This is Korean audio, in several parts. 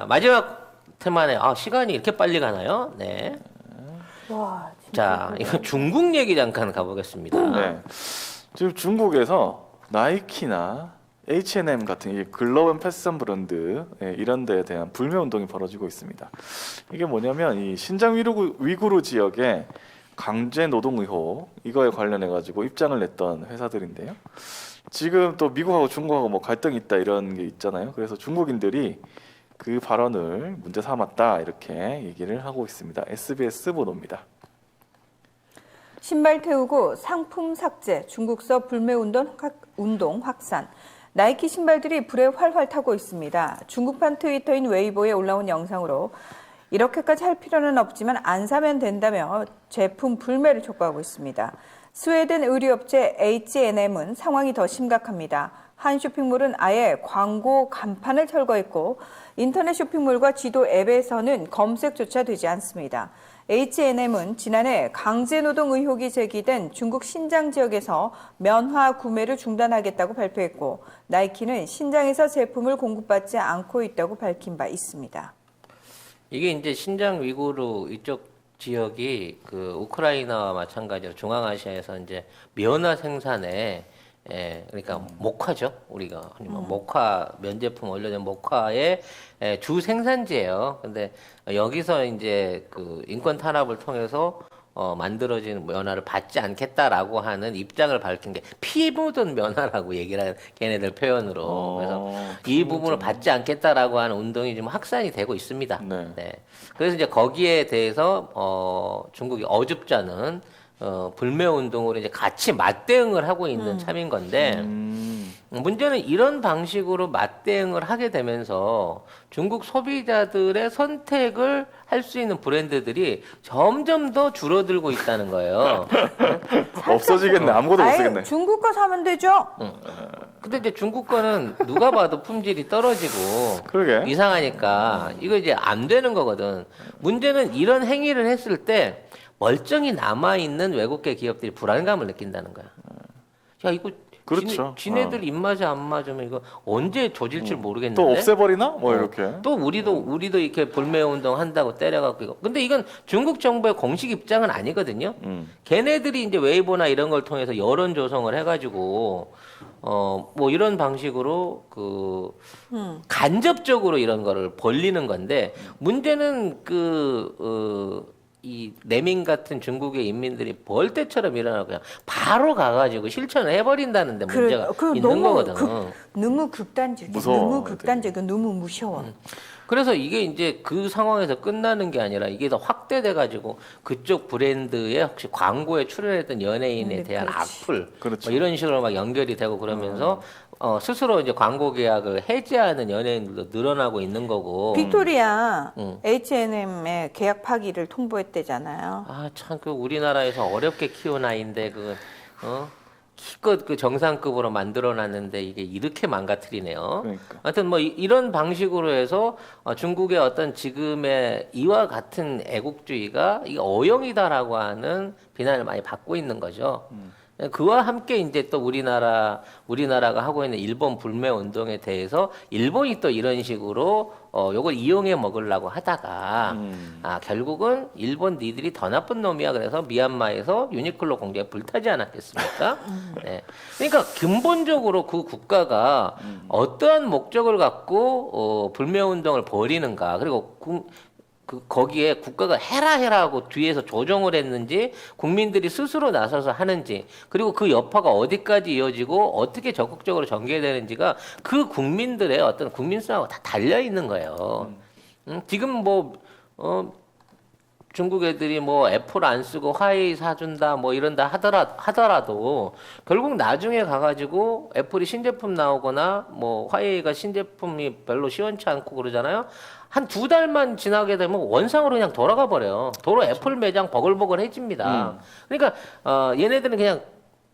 마지막 테마네. 시간이 이렇게 빨리 가나요? 네. 와, 자, 이거 중국 얘기 잠깐 가보겠습니다. 네. 지금 중국에서 나이키나 H&M 같은 이 글로벌 패션 브랜드 이런 데에 대한 불매 운동이 벌어지고 있습니다. 이게 뭐냐면 이 신장 위구르 지역의 강제 노동 의혹 이거에 관련해 가지고 입장을 냈던 회사들인데요. 지금 또 미국하고 중국하고 뭐 갈등이 있다 이런 게 있잖아요. 그래서 중국인들이 그 발언을 문제 삼았다 이렇게 얘기를 하고 있습니다. SBS 보도입니다. 신발 태우고 상품 삭제, 중국서 불매운동 확산. 나이키 신발들이 불에 활활 타고 있습니다. 중국판 트위터인 웨이보에 올라온 영상으로 이렇게까지 할 필요는 없지만 안 사면 된다며 제품 불매를 촉구하고 있습니다. 스웨덴 의류업체 H&M은 상황이 더 심각합니다. 한 쇼핑몰은 아예 광고 간판을 철거했고 인터넷 쇼핑몰과 지도 앱에서는 검색조차 되지 않습니다. H&M은 지난해 강제노동 의혹이 제기된 중국 신장 지역에서 면화 구매를 중단하겠다고 발표했고 나이키는 신장에서 제품을 공급받지 않고 있다고 밝힌 바 있습니다. 이게 이제 신장 위구르 이쪽 지역이 그 우크라이나와 마찬가지로 중앙아시아에서 이제 면화 생산에 그러니까 목화죠. 우리가 목화 면제품 원료된 목화의 주 생산지예요. 근데 여기서 이제 그 인권 탄압을 통해서 만들어진 면화를 받지 않겠다라고 하는 입장을 밝힌 게 피 묻은 면화라고 얘기를 하는 걔네들 표현으로. 그래서 이 부분을 받지 않겠다라고 하는 운동이 지금 확산이 되고 있습니다. 네. 그래서 이제 거기에 대해서 중국이 어줍잖은 불매 운동으로 이제 같이 맞대응을 하고 있는 참인 건데 문제는 이런 방식으로 맞대응을 하게 되면서 중국 소비자들의 선택을 할 수 있는 브랜드들이 점점 더 줄어들고 있다는 거예요. 없어지겠네. 아무것도 못 쓰겠네. 중국 거 사면 되죠? 근데 이제 중국 거는 누가 봐도 품질이 떨어지고 그러게. 이상하니까 이거 이제 안 되는 거거든. 문제는 이런 행위를 했을 때 멀쩡히 남아있는 외국계 기업들이 불안감을 느낀다는 거야. 야, 이거 그렇죠. 지네들 입맛에 안 맞으면 이거 언제 조질지 모르겠는데. 또 없애버리나? 뭐 이렇게. 또 우리도 이렇게 불매 운동 한다고 때려갖고 이거. 근데 이건 중국 정부의 공식 입장은 아니거든요. 걔네들이 이제 웨이보나 이런 걸 통해서 여론 조성을 해가지고 뭐 이런 방식으로 간접적으로 이런 거를 벌리는 건데 문제는 이 내민 같은 중국의 인민들이 벌떼처럼 일어나고 그냥 바로 가가지고 실천을 해버린다는데 문제가 있는 거거든. 너무 극단적이야. 무서워, 너무 극단적이고 너무 무서워. 그래서 이게 이제 그 상황에서 끝나는 게 아니라 이게 더 확대돼가지고 그쪽 브랜드의 혹시 광고에 출연했던 연예인에 대한 악플 그렇죠. 뭐 이런 식으로 막 연결이 되고 그러면서 스스로 이제 광고 계약을 해지하는 연예인들도 늘어나고 있는 거고. 빅토리아 H&M의 계약 파기를 통보했대잖아요. 참 그 우리나라에서 어렵게 키운 아이인데 기껏 그 정상급으로 만들어놨는데 이게 이렇게 망가뜨리네요. 그러니까. 하여튼 뭐 이런 방식으로 해서 중국의 어떤 지금의 이와 같은 애국주의가 이게 어영이다라고 하는 비난을 많이 받고 있는 거죠. 그와 함께 이제 또 우리나라가 하고 있는 일본 불매 운동에 대해서 일본이 또 이런 식으로 요걸 이용해 먹으려고 하다가 결국은 일본 니들이 더 나쁜 놈이야. 그래서 미얀마에서 유니클로 공장에 불타지 않았겠습니까? 네. 그러니까 근본적으로 그 국가가 어떠한 목적을 갖고 불매 운동을 벌이는가 그리고 거기에 국가가 해라 하고 뒤에서 조정을 했는지 국민들이 스스로 나서서 하는지 그리고 그 여파가 어디까지 이어지고 어떻게 적극적으로 전개되는지가 그 국민들의 어떤 국민성하고 다 달려 있는 거예요. 지금 뭐 중국 애들이 뭐 애플 안 쓰고 화웨이 사준다 뭐 이런다 하더라도 결국 나중에 가가지고 애플이 신제품 나오거나 뭐 화웨이가 신제품이 별로 시원치 않고 그러잖아요. 한 2달만 지나게 되면 원상으로 그냥 돌아가 버려요. 도로 애플 매장 버글버글해집니다. 그러니까 얘네들은 그냥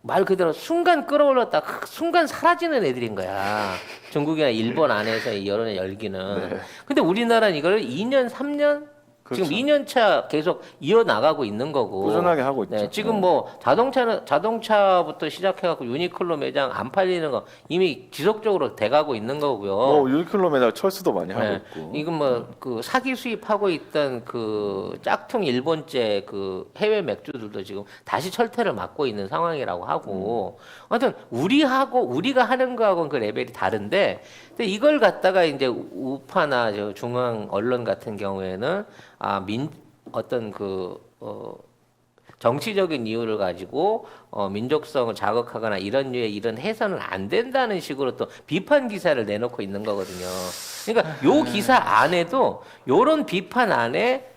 말 그대로 순간 끌어올렸다 순간 사라지는 애들인 거야. 중국이나 일본 안에서 이 여론의 열기는. 근데 우리나라는 이걸 2년 3년 그렇죠. 지금 2년차 계속 이어나가고 있는 거고. 꾸준하게 하고 있죠. 네, 지금 뭐 자동차부터 시작해갖고 유니클로 매장 안 팔리는 거 이미 지속적으로 돼가고 있는 거고요. 뭐 유니클로 매장 철수도 많이 하고 네. 있고. 이건 뭐 그 사기 수입하고 있던 그 짝퉁 일본제 그 해외 맥주들도 지금 다시 철퇴를 맞고 있는 상황이라고 하고. 하여튼 우리가 하는 거하고는 그 레벨이 다른데, 근데 이걸 갖다가 이제 우파나 저 중앙 언론 같은 경우에는 어떤 정치적인 이유를 가지고 민족성을 자극하거나 이런 류의 이런 해서는 안 된다는 식으로 또 비판 기사를 내놓고 있는 거거든요. 그러니까 요 기사 안에도 요런 비판 안에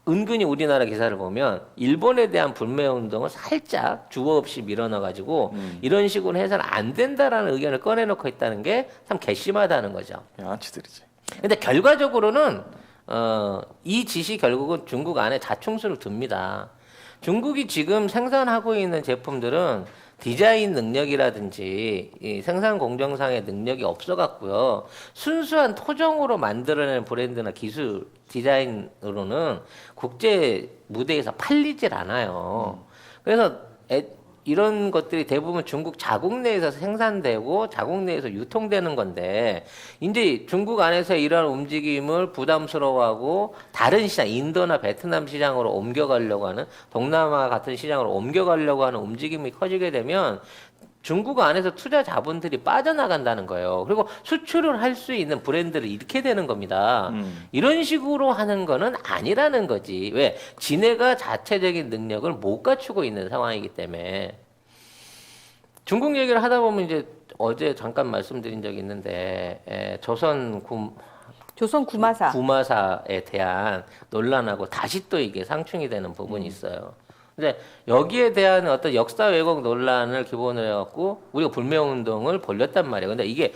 은근히 우리나라 기사를 보면 일본에 대한 불매 운동을 살짝 주어 없이 밀어넣어 가지고 이런 식으로 해서는 안 된다라는 의견을 꺼내놓고 있다는 게 참 괘씸하다는 거죠. 양아치들이지. 근데 결과적으로는 이 짓이 결국은 중국 안에 자충수를 둡니다. 중국이 지금 생산하고 있는 제품들은 디자인 능력이라든지 이 생산 공정상의 능력이 없어갖고요. 순수한 토종으로 만들어낸 브랜드나 기술 디자인으로는 국제 무대에서 팔리질 않아요. 그래서 이런 것들이 대부분 중국 자국 내에서 생산되고 자국 내에서 유통되는 건데, 이제 중국 안에서 이러한 움직임을 부담스러워하고 다른 시장, 인도나 베트남 시장으로 옮겨가려고 하는, 동남아 같은 시장으로 옮겨가려고 하는 움직임이 커지게 되면 중국 안에서 투자 자본들이 빠져나간다는 거예요. 그리고 수출을 할 수 있는 브랜드를 잃게 되는 겁니다. 이런 식으로 하는 거는 아니라는 거지. 왜? 지네가 자체적인 능력을 못 갖추고 있는 상황이기 때문에. 중국 얘기를 하다 보면 이제 어제 잠깐 말씀드린 적이 있는데, 조선 구마사에 대한 논란하고 다시 또 이게 상충이 되는 부분이 있어요. 근데 여기에 대한 어떤 역사 왜곡 논란을 기본으로 해갖고 우리가 불매운동을 벌렸단 말이에요. 근데 이게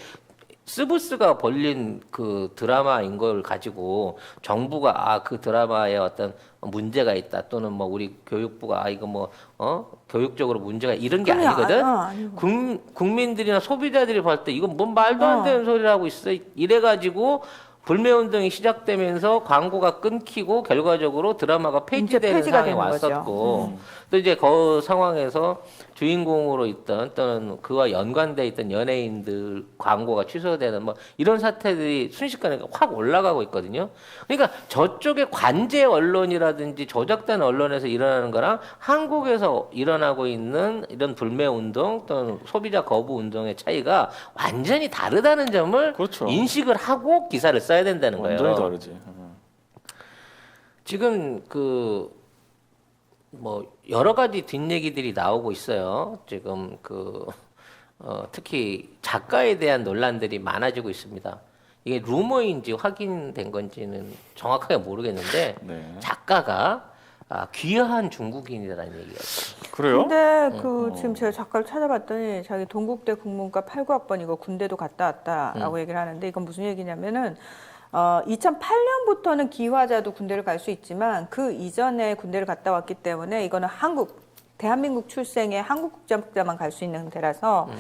스브스가 벌린 그 드라마인 걸 가지고 정부가 그 드라마에 어떤 문제가 있다, 또는 뭐 우리 교육부가 이거 뭐 교육적으로 문제가 이런 게 아니거든. 국민들이나 소비자들이 볼 때 이건 뭔 말도 안 되는 소리라고 있어. 이래가지고 불매운동이 시작되면서 광고가 끊기고 결과적으로 드라마가 폐지되는 상황이 왔었고, 또 이제 그 상황에서 주인공으로 있던 또는 그와 연관돼 있던 연예인들 광고가 취소되는 뭐 이런 사태들이 순식간에 확 올라가고 있거든요. 그러니까 저쪽의 관제 언론이라든지 조작된 언론에서 일어나는 거랑 한국에서 일어나고 있는 이런 불매운동 또는 소비자 거부 운동의 차이가 완전히 다르다는 점을 그렇죠. 인식을 하고 기사를 써야 된다는 거예요. 완전히 다르지. 지금 뭐 여러 가지 뒷얘기들이 나오고 있어요. 지금 특히 작가에 대한 논란들이 많아지고 있습니다. 이게 루머인지 확인된 건지는 정확하게 모르겠는데, 네. 작가가 귀화한 중국인이라는 얘기가 있어요. 그래요? 근데 지금 제가 작가를 찾아봤더니 자기 동국대 국문과 89학번이고 군대도 갔다 왔다라고 얘기를 하는데, 이건 무슨 얘기냐면은 2008년부터는 기화자도 군대를 갈 수 있지만 그 이전에 군대를 갔다 왔기 때문에 이거는 대한민국 출생의 한국 국적자만 갈 수 있는 데라서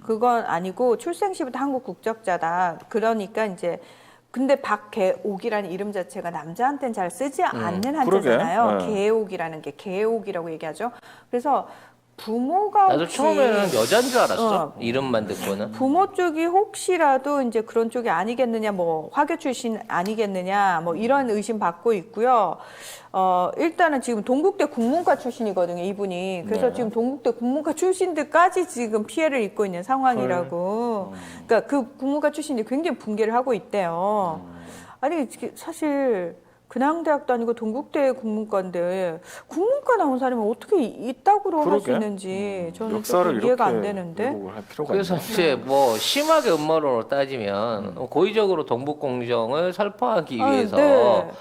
그건 아니고 출생 시부터 한국 국적자다. 그러니까 이제 근데 박계옥이라는 이름 자체가 남자한테는 잘 쓰지 않는 한자잖아요. 그러게. 계옥이라는 게 계옥이라고 얘기하죠. 그래서 부모가 나도 혹시 처음에는 여자인 줄 알았어. 이름만 듣고는. 부모 쪽이 혹시라도 이제 그런 쪽이 아니겠느냐, 뭐 화교 출신 아니겠느냐, 뭐 이런 의심 받고 있고요. 일단은 지금 동국대 국문과 출신이거든요, 이분이. 그래서 네. 지금 동국대 국문과 출신들까지 지금 피해를 입고 있는 상황이라고. 그러니까 그 국문과 출신들이 굉장히 붕괴를 하고 있대요. 아니 사실. 근양대학도 아니고 동국대 국문과인데 국문과 나온 사람이 어떻게 이따구로 할 수 그러게. 있는지 저는 역사를 조금 이해가 안 이렇게 되는데. 왜곡을 할 필요가 그래서 있나? 이제 뭐 심하게 음모론으로 따지면 고의적으로 동북공정을 설파하기 위해서 네.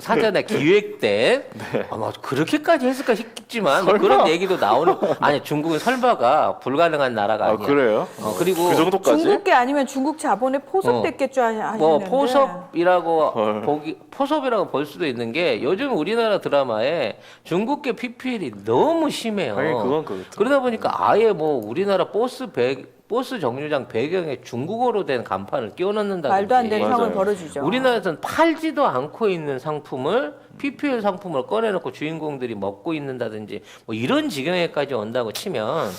사전에 기획된 뭐 그렇게까지 했을까 싶지만 뭐 그런 얘기도 나오는. 아니 중국은 설마가 불가능한 나라가 아니야. 그래요? 그리고 그 정도까지? 중국계 아니면 중국 자본에 포섭됐겠죠 하시는데. 뭐 포섭이라고 헐. 보기 이게 포섭이라고 볼 수도 있는 게 요즘 우리나라 드라마에 중국계 PPL이 너무 심해요. 아니 그건 그렇다. 그러다 보니까 아예 뭐 우리나라 버스 정류장 배경에 중국어로 된 간판을 끼워넣는다든지 말도 안 되는 맞아요. 상황을 벌어주죠. 우리나라에서는 팔지도 않고 있는 상품을 PPL 상품을 꺼내놓고 주인공들이 먹고 있는다든지 뭐 이런 지경에까지 온다고 치면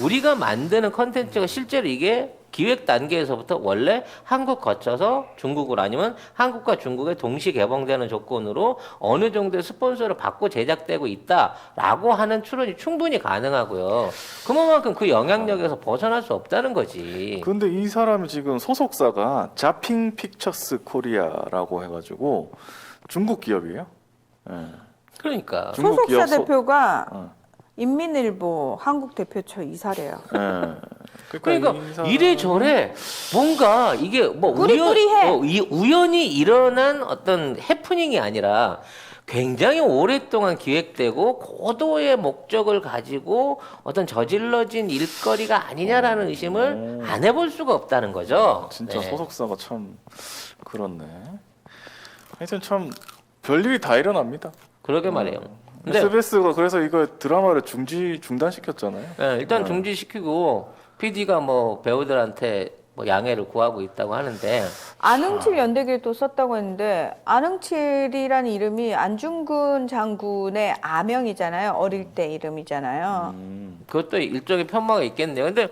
우리가 만드는 컨텐츠가 실제로 이게 기획 단계에서부터 원래 한국 거쳐서 중국으로 아니면 한국과 중국에 동시 개봉되는 조건으로 어느 정도의 스폰서를 받고 제작되고 있다라고 하는 추론이 충분히 가능하고요. 그만큼 그 영향력에서 벗어날 수 없다는 거지. 근데 이 사람이 지금 소속사가 자핑 픽처스 코리아라고 해가지고 중국 기업이에요. 예. 그러니까 중국 소속사 기업 대표가 어. 인민일보 한국 대표처 이사래요. 예. 그러니까 이 사람- 이래저래 뭔가 이게 뭐 꾸리꾸리해. 우연히 일어난 어떤 해프닝이 아니라 굉장히 오랫동안 기획되고 고도의 목적을 가지고 어떤 저질러진 일거리가 아니냐라는 의심을 안 해볼 수가 없다는 거죠. 진짜 네. 소속사가 참 그렇네. 하여튼 참 별일이 다 일어납니다. 그러게 말이에요. 근데 SBS가 그래서 이거 드라마를 중단시켰잖아요. 네, 일단 중지시키고 PD가 뭐 배우들한테 뭐 양해를 구하고 있다고 하는데 안흥칠 연대기를 또 썼다고 했는데 안흥칠이라는 이름이 안중근 장군의 아명이잖아요. 어릴 때 이름이잖아요. 그것도 일종의 편마가 있겠네요. 근데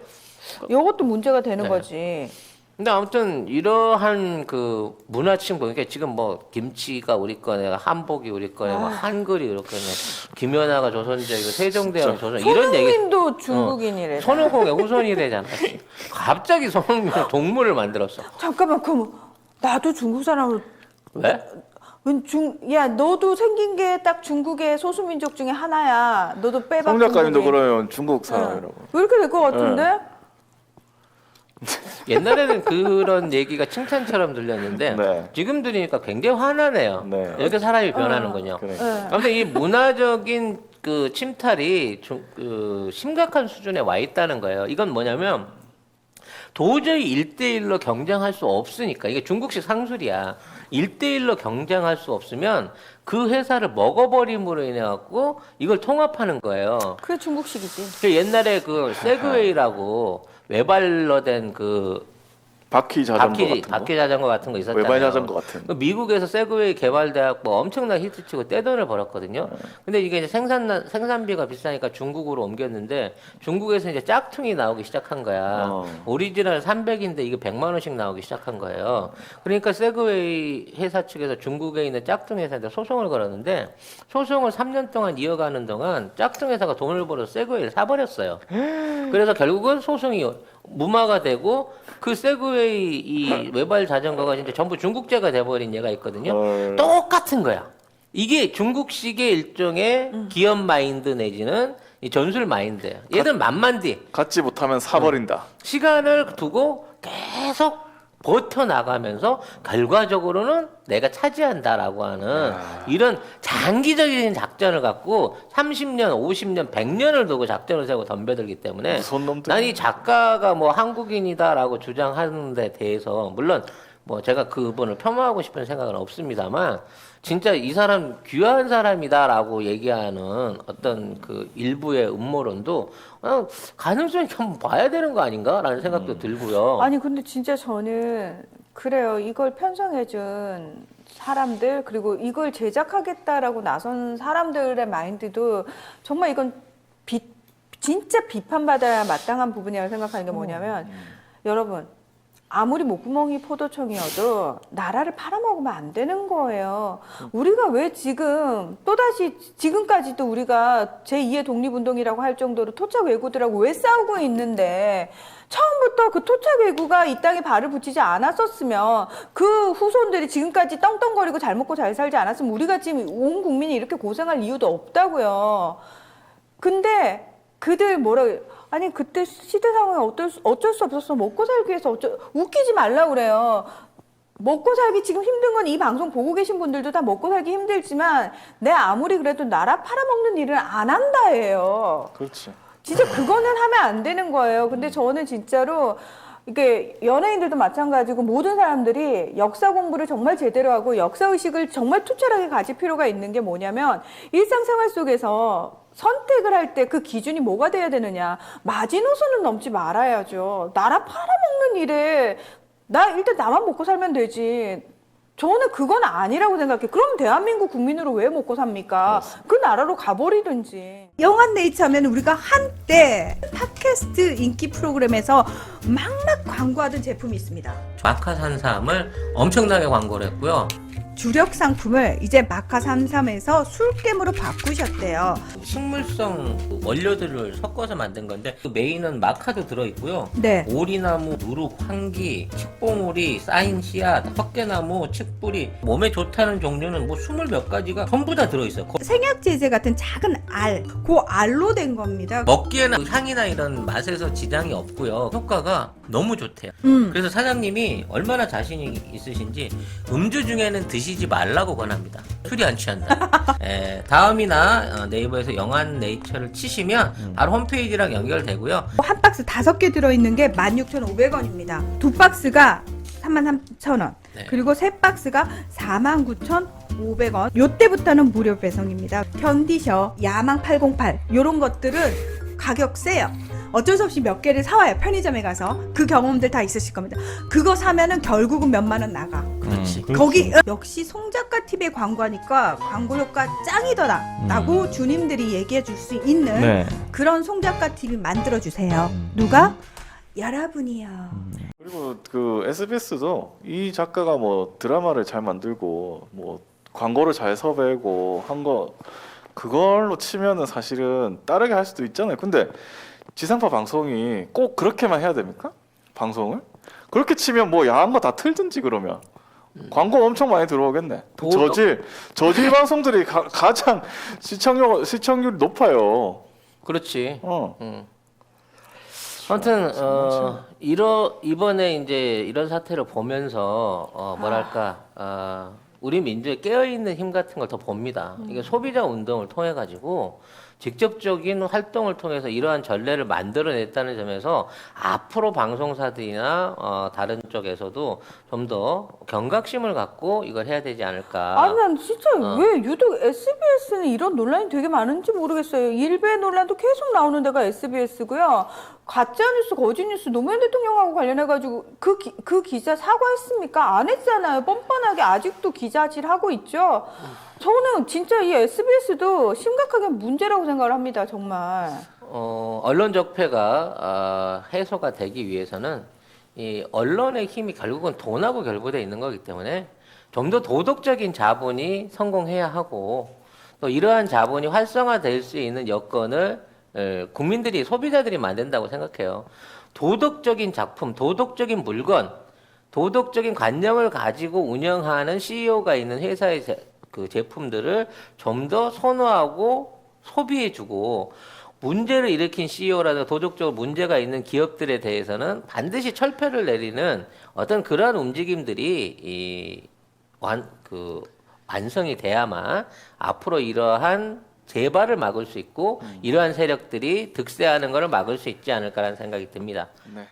이것도 문제가 되는 네. 거지. 근데 아무튼 이러한 그 문화층 보니까 지금 뭐 김치가 우리 거네, 한복이 우리 거네, 뭐 한글이 우리 거네, 김연아가 조선족이고 세종대왕 조선 이런 얘기. 손흥민도 중국인이래. 손오공의 후손이 되잖아. 갑자기 손흥민 동물을 만들었어. 잠깐만, 그럼 나도 중국 사람으로 왜? 야, 너도 생긴 게 딱 중국의 소수민족 중에 하나야. 너도 빼박. 송 작가님도 중국인. 그러면 중국 사람이라고. 왜 이렇게 될 것 같은데? 옛날에는 그런 얘기가 칭찬처럼 들렸는데 네. 지금 들으니까 굉장히 화나네요. 네. 이렇게 사람이 변하는군요. 그래. 네. 아무튼 이 문화적인 그 침탈이 그 심각한 수준에 와 있다는 거예요. 이건 뭐냐면 도저히 1대1로 경쟁할 수 없으니까 이게 중국식 상술이야. 1대1로 경쟁할 수 없으면 그 회사를 먹어버림으로 인해 갖고 이걸 통합하는 거예요. 그게 중국식이지. 그 옛날에 그 세그웨이라고 외발로 된 그 바퀴 자전거 같은 거. 바퀴 자전거 같은 거 있었잖아요. 외발 자전거 같은. 그 미국에서 세그웨이 개발돼갖고 엄청난 히트치고 떼돈을 벌었거든요. 근데 이게 이제 생산비가 비싸니까 중국으로 옮겼는데 중국에서 이제 짝퉁이 나오기 시작한 거야. 오리지널 300인데 이게 100만 원씩 나오기 시작한 거예요. 그러니까 세그웨이 회사 측에서 중국에 있는 짝퉁 회사한테 소송을 걸었는데 소송을 3년 동안 이어가는 동안 짝퉁 회사가 돈을 벌어서 세그웨이를 사버렸어요. 그래서 결국은 소송이 무마가 되고 그 세그웨이 이 외발 자전거가 진짜 전부 중국제가 돼버린 얘가 있거든요. 똑같은 거야. 이게 중국식의 일종의 기업 마인드 내지는 이 전술 마인드예요. 얘들 만만디 갖지 못하면 사버린다. 시간을 두고 계속 버텨나가면서 결과적으로는 내가 차지한다라고 하는 이런 장기적인 작전을 갖고 30년, 50년, 100년을 두고 작전을 세우고 덤벼들기 때문에 무서운 놈들. 난 이 작가가 뭐 한국인이다라고 주장하는 데 대해서 물론 뭐 제가 그분을 폄하하고 싶은 생각은 없습니다만 진짜 이 사람 귀한 사람이다라고 얘기하는 어떤 그 일부의 음모론도 가능성이 한번 봐야 되는 거 아닌가라는 생각도 들고요. 아니, 근데 진짜 저는 그래요. 이걸 편성해준 사람들, 그리고 이걸 제작하겠다라고 나선 사람들의 마인드도 정말 이건 진짜 비판받아야 마땅한 부분이라고 생각하는 게 뭐냐면 여러분, 아무리 목구멍이 포도청이어도 나라를 팔아먹으면 안 되는 거예요. 우리가 왜 지금 또다시 지금까지도 우리가 제2의 독립운동이라고 할 정도로 토착 왜구들하고 왜 싸우고 있는데 처음부터 그 토착 왜구가 이 땅에 발을 붙이지 않았었으면 그 후손들이 지금까지 떵떵거리고 잘 먹고 잘 살지 않았으면 우리가 지금 온 국민이 이렇게 고생할 이유도 없다고요. 근데 그들 아니 그때 시대 상황이 어쩔 수 없었어. 먹고 살기 위해서 웃기지 말라 그래요. 먹고 살기 지금 힘든 건 이 방송 보고 계신 분들도 다 먹고 살기 힘들지만 내 아무리 그래도 나라 팔아먹는 일은 안 한다예요. 그렇지. 진짜 그거는 하면 안 되는 거예요. 근데 저는 진짜로 이게 연예인들도 마찬가지고 모든 사람들이 역사 공부를 정말 제대로 하고 역사 의식을 정말 투철하게 가질 필요가 있는 게 뭐냐면 일상생활 속에서 선택을 할 때 그 기준이 뭐가 돼야 되느냐. 마지노선은 넘지 말아야죠. 나라 팔아먹는 일에 일단 나만 먹고 살면 되지. 저는 그건 아니라고 생각해. 그럼 대한민국 국민으로 왜 먹고 삽니까? 그 나라로 가버리든지. 영한네이처 하면 우리가 한때 팟캐스트 인기 프로그램에서 막막 광고하던 제품이 있습니다. 마카33을 엄청나게 광고를 했고요. 주력 상품을 이제 마카33에서 술겜으로 바꾸셨대요. 식물성 원료들을 섞어서 만든 건데 그 메인은 마카도 들어있고요. 네. 오리나무, 누룩, 황기, 칡봉오리, 쌓인 씨앗, 헛개나무, 칡뿌리 몸에 좋다는 종류는 뭐 20몇 가지가 전부 다 들어있어요. 생약제제 같은 작은 알, 그 알로 된 겁니다. 먹기에는 그 향이나 이런 맛에서 지장이 없고요. 효과가 너무 좋대요. 그래서 사장님이 얼마나 자신이 있으신지 음주 중에는 드시지 말라고 권합니다. 술이 안 취한다. 다음이나 네이버에서 영한 네이처를 치시면 바로 홈페이지랑 연결되고요. 한 박스 5개 들어있는 게 16,500원입니다. 두 박스가 33,000원. 네. 그리고 세 박스가 49,500원. 요때부터는 무료 배송입니다. 견디셔, 야망 808 요런 것들은 가격 세요. 어쩔 수 없이 몇 개를 사와요. 편의점에 가서. 그 경험들 다 있으실 겁니다. 그거 사면은 결국은 몇만 원 나가. 그렇지. 거기 역시 송작가 TV에 광고하니까 광고 효과 짱이더라 라고 주님들이 얘기해 줄 수 있는 네. 그런 송작가 TV 만들어 주세요. 누가? 여러분이요. 그리고 그 SBS도 이 작가가 뭐 드라마를 잘 만들고 뭐 광고를 잘 섭외하고 한 거 그걸로 치면은 사실은 따르게 할 수도 있잖아요. 근데 지상파 방송이 꼭 그렇게만 해야 됩니까? 방송을? 그렇게 치면 뭐 야한 거 다 틀든지 그러면 광고 엄청 많이 들어오겠네. 저질 방송들이 가장 시청률이 높아요. 그렇지. 어. 아무튼 이번에 이제 이런 사태를 보면서 뭐랄까 우리 민주의 깨어있는 힘 같은 걸 더 봅니다. 이게 소비자 운동을 통해 가지고 직접적인 활동을 통해서 이러한 전례를 만들어냈다는 점에서 앞으로 방송사들이나 다른 쪽에서도 좀 더 경각심을 갖고 이걸 해야 되지 않을까. 아니 난 진짜 왜 유독 SBS는 이런 논란이 되게 많은지 모르겠어요. 일베 논란도 계속 나오는 데가 SBS고요. 가짜뉴스, 거짓뉴스 노무현 대통령하고 관련해가지고 그 기자 사과했습니까? 안 했잖아요. 뻔뻔하게 아직도 기자질 하고 있죠. 저는 진짜 이 SBS도 심각하게 문제라고 생각을 합니다. 정말. 언론 적폐가 해소가 되기 위해서는 이 언론의 힘이 결국은 돈하고 결부되어 있는 거기 때문에 좀 더 도덕적인 자본이 성공해야 하고 또 이러한 자본이 활성화될 수 있는 여건을 국민들이 소비자들이 만든다고 생각해요. 도덕적인 작품, 도덕적인 물건, 도덕적인 관념을 가지고 운영하는 CEO가 있는 회사의 그 제품들을 좀 더 선호하고 소비해주고 문제를 일으킨 CEO라든가 도덕적으로 문제가 있는 기업들에 대해서는 반드시 철폐를 내리는 어떤 그러한 움직임들이 완성이 돼야만 앞으로 이러한 재발을 막을 수 있고 이러한 세력들이 득세하는 것을 막을 수 있지 않을까라는 생각이 듭니다. 네.